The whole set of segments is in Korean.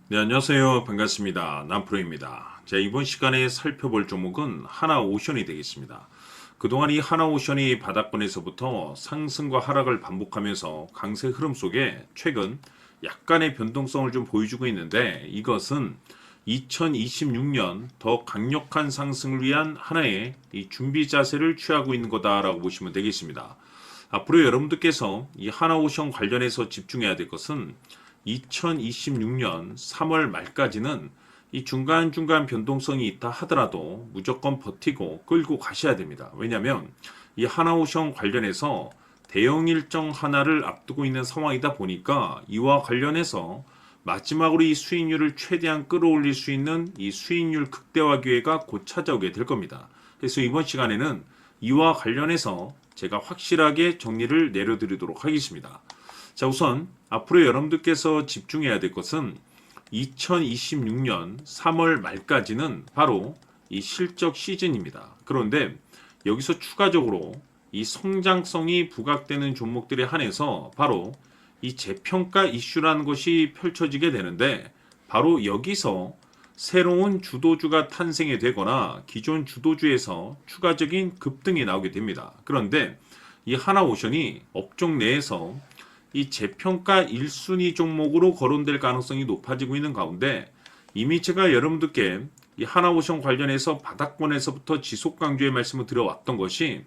네, 안녕하세요. 반갑습니다. 남프로입니다. 자, 이번 시간에 살펴볼 종목은 하나오션이 되겠습니다. 그동안 이 하나오션이 바닥권에서부터 상승과 하락을 반복하면서 강세 흐름 속에 최근 약간의 변동성을 좀 보여주고 있는데, 이것은 2026년 더 강력한 상승을 위한 하나의 이 준비 자세를 취하고 있는 거다라고 보시면 되겠습니다. 앞으로 여러분들께서 이 하나오션 관련해서 집중해야 될 것은 2026년 3월 말까지는 이 중간중간 변동성이 있다 하더라도 무조건 버티고 끌고 가셔야 됩니다. 왜냐하면 이 하나오션 관련해서 대형 일정 하나를 앞두고 있는 상황이다 보니까 이와 관련해서 마지막으로 이 수익률을 최대한 끌어올릴 수 있는 이 수익률 극대화 기회가 곧 찾아오게 될 겁니다. 그래서 이번 시간에는 이와 관련해서 제가 확실하게 정리를 내려드리도록 하겠습니다. 자, 우선 앞으로 여러분들께서 집중해야 될 것은 2026년 3월 말까지는 바로 이 실적 시즌입니다. 그런데 여기서 추가적으로 이 성장성이 부각되는 종목들에 한해서 바로 이 재평가 이슈라는 것이 펼쳐지게 되는데, 바로 여기서 새로운 주도주가 탄생이 되거나 기존 주도주에서 추가적인 급등이 나오게 됩니다. 그런데 이 하나오션이 업종 내에서 이 재평가 1순위 종목으로 거론될 가능성이 높아지고 있는 가운데, 이미 제가 여러분들께 이 하나오션 관련해서 바닥권에서부터 지속 강조의 말씀을 드려왔던 것이,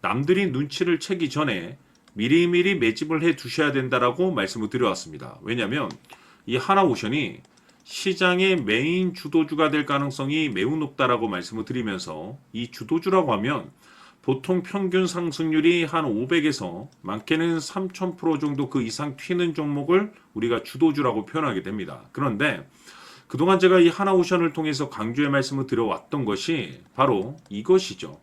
남들이 눈치를 채기 전에 미리미리 매집을 해 두셔야 된다라고 말씀을 드려왔습니다. 왜냐하면 이 하나오션이 시장의 메인 주도주가 될 가능성이 매우 높다라고 말씀을 드리면서, 이 주도주라고 하면 보통 평균 상승률이 한 500에서 많게는 3000% 정도 그 이상 튀는 종목을 우리가 주도주라고 표현하게 됩니다. 그런데 그동안 제가 이 하나오션을 통해서 강조의 말씀을 드려왔던 것이 바로 이것이죠.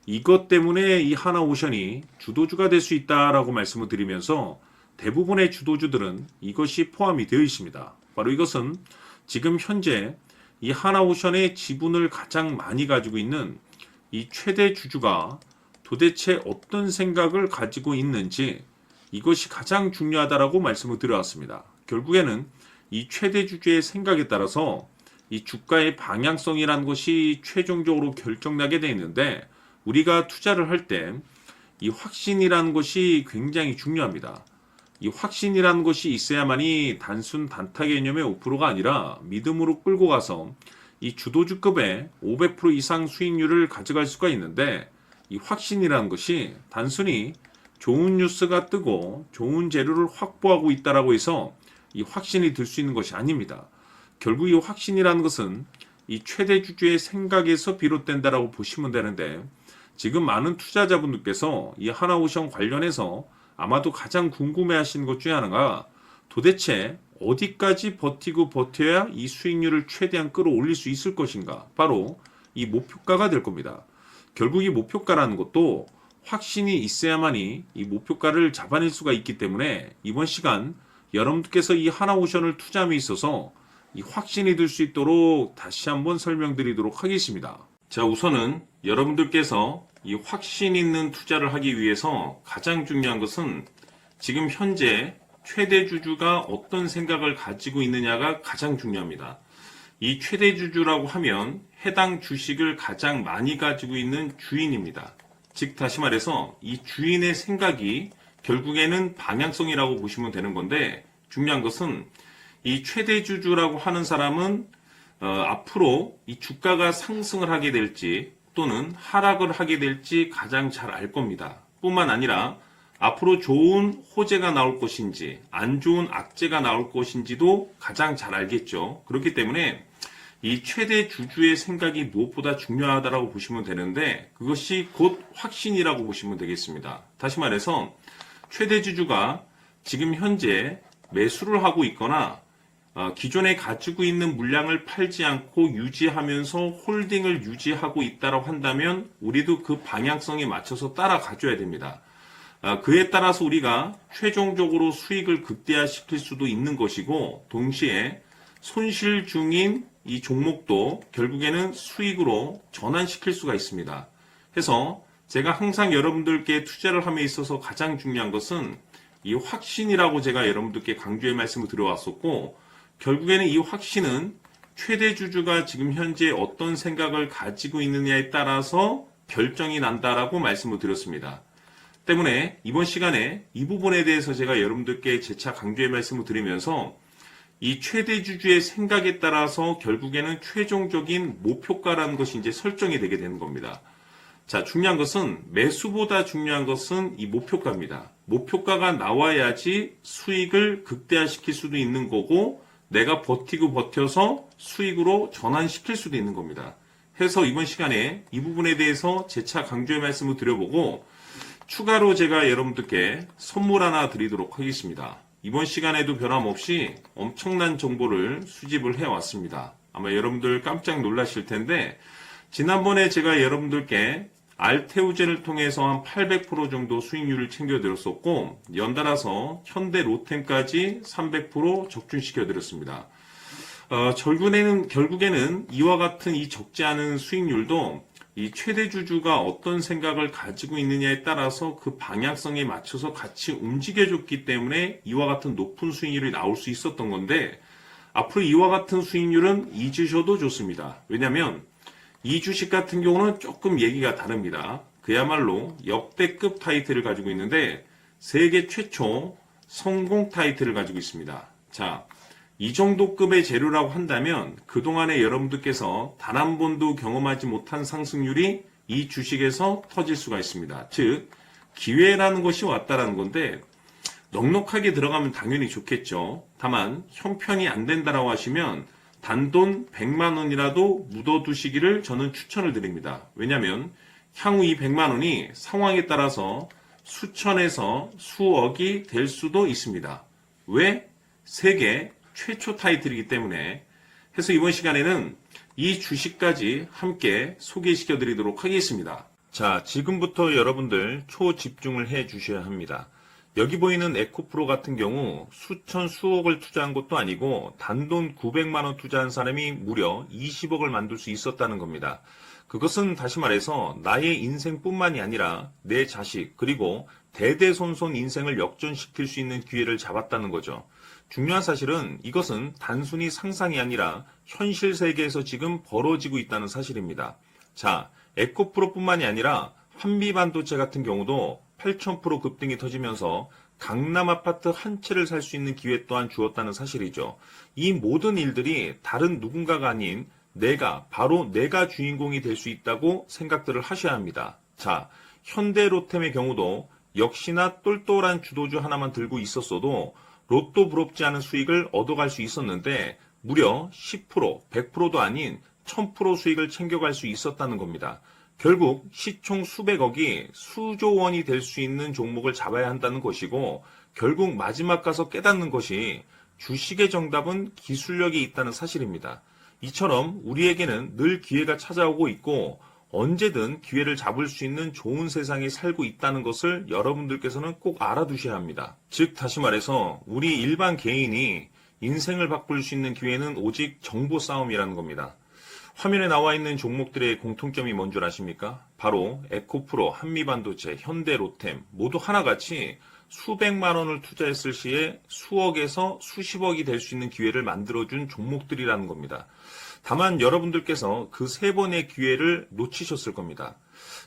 이것 때문에 이 하나오션이 주도주가 될 수 있다라고 말씀을 드리면서, 대부분의 주도주들은 이것이 포함이 되어 있습니다. 바로 이것은 지금 현재 이 하나오션의 지분을 가장 많이 가지고 있는 이 최대 주주가 도대체 어떤 생각을 가지고 있는지, 이것이 가장 중요하다라고 말씀을 드려왔습니다. 결국에는 이 최대 주주의 생각에 따라서 이 주가의 방향성이라는 것이 최종적으로 결정나게 되어 있는데, 우리가 투자를 할 때 이 확신이라는 것이 굉장히 중요합니다. 이 확신이라는 것이 있어야만이 단순 단타 개념의 5%가 아니라 믿음으로 끌고 가서 이 주도주급의 500% 이상 수익률을 가져갈 수가 있는데, 이 확신이라는 것이 단순히 좋은 뉴스가 뜨고 좋은 재료를 확보하고 있다라고 해서 이 확신이 들 수 있는 것이 아닙니다. 결국 이 확신이라는 것은 이 최대 주주의 생각에서 비롯된다라고 보시면 되는데, 지금 많은 투자자분들께서 이 하나오션 관련해서 아마도 가장 궁금해하시는 것 중에 하나가, 도대체 어디까지 버티고 버텨야 이 수익률을 최대한 끌어올릴 수 있을 것인가, 바로 이 목표가가 될 겁니다. 결국 이 목표가라는 것도 확신이 있어야만이 이 목표가를 잡아낼 수가 있기 때문에, 이번 시간 여러분들께서 이 하나오션을 투자함에 있어서 이 확신이 들 수 있도록 다시 한번 설명드리도록 하겠습니다. 자, 우선은 여러분들께서 이 확신 있는 투자를 하기 위해서 가장 중요한 것은 지금 현재 최대 주주가 어떤 생각을 가지고 있느냐가 가장 중요합니다. 이 최대 주주라고 하면 해당 주식을 가장 많이 가지고 있는 주인입니다. 즉 다시 말해서 이 주인의 생각이 결국에는 방향성이라고 보시면 되는 건데, 중요한 것은 이 최대 주주라고 하는 사람은 앞으로 이 주가가 상승을 하게 될지 또는 하락을 하게 될지 가장 잘 알 겁니다. 뿐만 아니라 앞으로 좋은 호재가 나올 것인지 안 좋은 악재가 나올 것인지도 가장 잘 알겠죠. 그렇기 때문에 이 최대 주주의 생각이 무엇보다 중요하다고 보시면 되는데, 그것이 곧 확신이라고 보시면 되겠습니다. 다시 말해서 최대 주주가 지금 현재 매수를 하고 있거나 기존에 가지고 있는 물량을 팔지 않고 유지하면서 홀딩을 유지하고 있다고 한다면 우리도 그 방향성에 맞춰서 따라가줘야 됩니다. 그에 따라서 우리가 최종적으로 수익을 극대화시킬 수도 있는 것이고, 동시에 손실 중인 이 종목도 결국에는 수익으로 전환시킬 수가 있습니다. 해서 제가 항상 여러분들께 투자를 함에 있어서 가장 중요한 것은 이 확신이라고 제가 여러분들께 강조의 말씀을 드려왔었고, 결국에는 이 확신은 최대 주주가 지금 현재 어떤 생각을 가지고 있느냐에 따라서 결정이 난다라고 말씀을 드렸습니다. 때문에 이번 시간에 이 부분에 대해서 제가 여러분들께 재차 강조의 말씀을 드리면서 이 최대 주주의 생각에 따라서 결국에는 최종적인 목표가라는 것이 이제 설정이 되게 되는 겁니다. 자, 중요한 것은 매수보다 중요한 것은 이 목표가입니다. 목표가가 나와야지 수익을 극대화시킬 수도 있는 거고 내가 버티고 버텨서 수익으로 전환시킬 수도 있는 겁니다. 해서 이번 시간에 이 부분에 대해서 재차 강조의 말씀을 드려보고 추가로 제가 여러분들께 선물 하나 드리도록 하겠습니다. 이번 시간에도 변함없이 엄청난 정보를 수집을 해왔습니다. 아마 여러분들 깜짝 놀라실 텐데 지난번에 제가 여러분들께 알테오젠을 통해서 한 800% 정도 수익률을 챙겨드렸었고 연달아서 현대 로템까지 300% 적중시켜드렸습니다. 결국에는 이와 같은 이 적지 않은 수익률도 이 최대 주주가 어떤 생각을 가지고 있느냐에 따라서 그 방향성에 맞춰서 같이 움직여줬기 때문에 이와 같은 높은 수익률이 나올 수 있었던 건데 앞으로 이와 같은 수익률은 잊으셔도 좋습니다. 왜냐하면 이 주식 같은 경우는 조금 얘기가 다릅니다. 그야말로 역대급 타이틀을 가지고 있는데 세계 최초 성공 타이틀을 가지고 있습니다. 자, 이 정도 급의 재료라고 한다면 그동안에 여러분들께서 단 한 번도 경험하지 못한 상승률이 이 주식에서 터질 수가 있습니다. 즉, 기회라는 것이 왔다라는 건데 넉넉하게 들어가면 당연히 좋겠죠. 다만 형편이 안 된다라고 하시면 단돈 100만 원이라도 묻어두시기를 저는 추천을 드립니다. 왜냐하면 향후 이 100만 원이 상황에 따라서 수천에서 수억이 될 수도 있습니다. 왜? 세계 최초 타이틀이기 때문에. 해서 이번 시간에는 이 주식까지 함께 소개시켜 드리도록 하겠습니다. 자, 지금부터 여러분들 초집중을 해 주셔야 합니다. 여기 보이는 에코프로 같은 경우 수천 수억을 투자한 것도 아니고 단돈 900만 원 투자한 사람이 무려 20억을 만들 수 있었다는 겁니다. 그것은 다시 말해서 나의 인생뿐만이 아니라 내 자식 그리고 대대손손 인생을 역전시킬 수 있는 기회를 잡았다는 거죠. 중요한 사실은 이것은 단순히 상상이 아니라 현실 세계에서 지금 벌어지고 있다는 사실입니다. 자, 에코프로뿐만이 아니라 한미반도체 같은 경우도 8,000% 급등이 터지면서 강남 아파트 한 채를 살 수 있는 기회 또한 주었다는 사실이죠. 이 모든 일들이 다른 누군가가 아닌 바로 내가 주인공이 될 수 있다고 생각들을 하셔야 합니다. 자, 현대로템의 경우도 역시나 똘똘한 주도주 하나만 들고 있었어도 로또 부럽지 않은 수익을 얻어갈 수 있었는데 무려 10%, 100%도 아닌 1000% 수익을 챙겨갈 수 있었다는 겁니다. 결국 시총 수백억이 수조 원이 될 수 있는 종목을 잡아야 한다는 것이고 결국 마지막 가서 깨닫는 것이 주식의 정답은 기술력이 있다는 사실입니다. 이처럼 우리에게는 늘 기회가 찾아오고 있고 언제든 기회를 잡을 수 있는 좋은 세상에 살고 있다는 것을 여러분들께서는 꼭 알아두셔야 합니다. 즉 다시 말해서 우리 일반 개인이 인생을 바꿀 수 있는 기회는 오직 정보 싸움이라는 겁니다. 화면에 나와 있는 종목들의 공통점이 뭔 줄 아십니까? 바로 에코프로, 한미반도체, 현대로템 모두 하나같이 수백만 원을 투자했을 시에 수억에서 수십억이 될 수 있는 기회를 만들어준 종목들이라는 겁니다. 다만 여러분들께서 그 세 번의 기회를 놓치셨을 겁니다.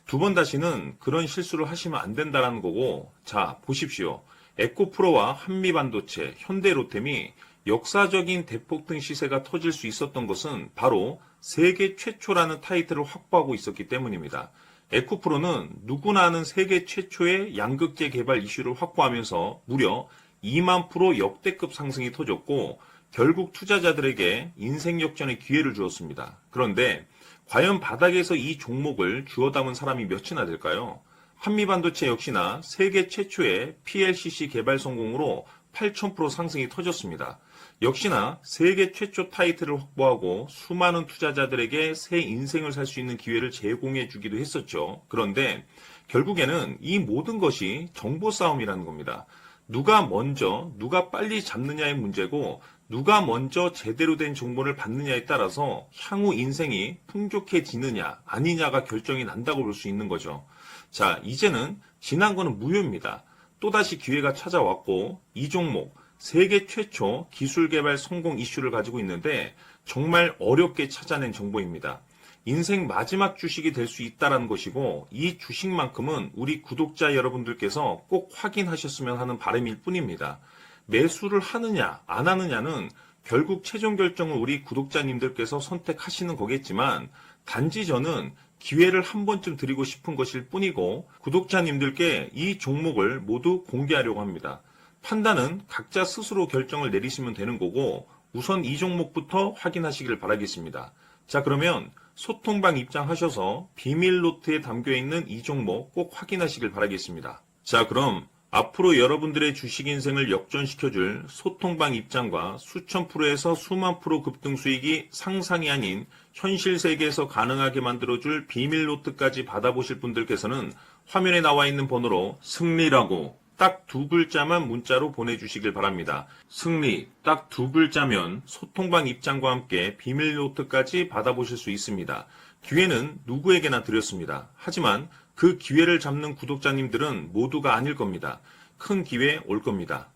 두 번 다시는 그런 실수를 하시면 안 된다는 거고, 자, 보십시오. 에코프로와 한미반도체, 현대로템이 역사적인 대폭등 시세가 터질 수 있었던 것은 바로 세계 최초라는 타이틀을 확보하고 있었기 때문입니다. 에코프로는 누구나 아는 세계 최초의 양극재 개발 이슈를 확보하면서 무려 2만 프로 역대급 상승이 터졌고 결국 투자자들에게 인생 역전의 기회를 주었습니다. 그런데 과연 바닥에서 이 종목을 주워 담은 사람이 몇이나 될까요? 한미반도체 역시나 세계 최초의 PLCC 개발 성공으로 8,000% 상승이 터졌습니다. 역시나 세계 최초 타이틀을 확보하고 수많은 투자자들에게 새 인생을 살 수 있는 기회를 제공해 주기도 했었죠. 그런데 결국에는 이 모든 것이 정보 싸움이라는 겁니다. 누가 먼저, 누가 빨리 잡느냐의 문제고 누가 먼저 제대로 된 정보를 받느냐에 따라서 향후 인생이 풍족해지느냐 아니냐가 결정이 난다고 볼 수 있는 거죠. 자, 이제는 지난 거는 무효입니다. 또다시 기회가 찾아왔고 이 종목 세계 최초 기술 개발 성공 이슈를 가지고 있는데 정말 어렵게 찾아낸 정보입니다. 인생 마지막 주식이 될 수 있다는 것이고 이 주식만큼은 우리 구독자 여러분들께서 꼭 확인하셨으면 하는 바람일 뿐입니다. 매수를 하느냐 안 하느냐는 결국 최종 결정을 우리 구독자님들께서 선택하시는 거겠지만 단지 저는 기회를 한 번쯤 드리고 싶은 것일 뿐이고 구독자님들께 이 종목을 모두 공개하려고 합니다. 판단은 각자 스스로 결정을 내리시면 되는 거고 우선 이 종목부터 확인하시길 바라겠습니다. 자, 그러면 소통방 입장하셔서 비밀 노트에 담겨 있는 이 종목 꼭 확인하시길 바라겠습니다. 자, 그럼 앞으로 여러분들의 주식 인생을 역전시켜줄 소통방 입장과 수천 프로에서 수만 프로 급등 수익이 상상이 아닌 현실 세계에서 가능하게 만들어줄 비밀 노트까지 받아보실 분들께서는 화면에 나와 있는 번호로 승리라고 딱 두 글자만 문자로 보내주시길 바랍니다. 승리 딱 두 글자면 소통방 입장과 함께 비밀 노트까지 받아보실 수 있습니다. 기회는 누구에게나 드렸습니다. 하지만 그 기회를 잡는 구독자님들은 모두가 아닐 겁니다. 큰 기회 올 겁니다.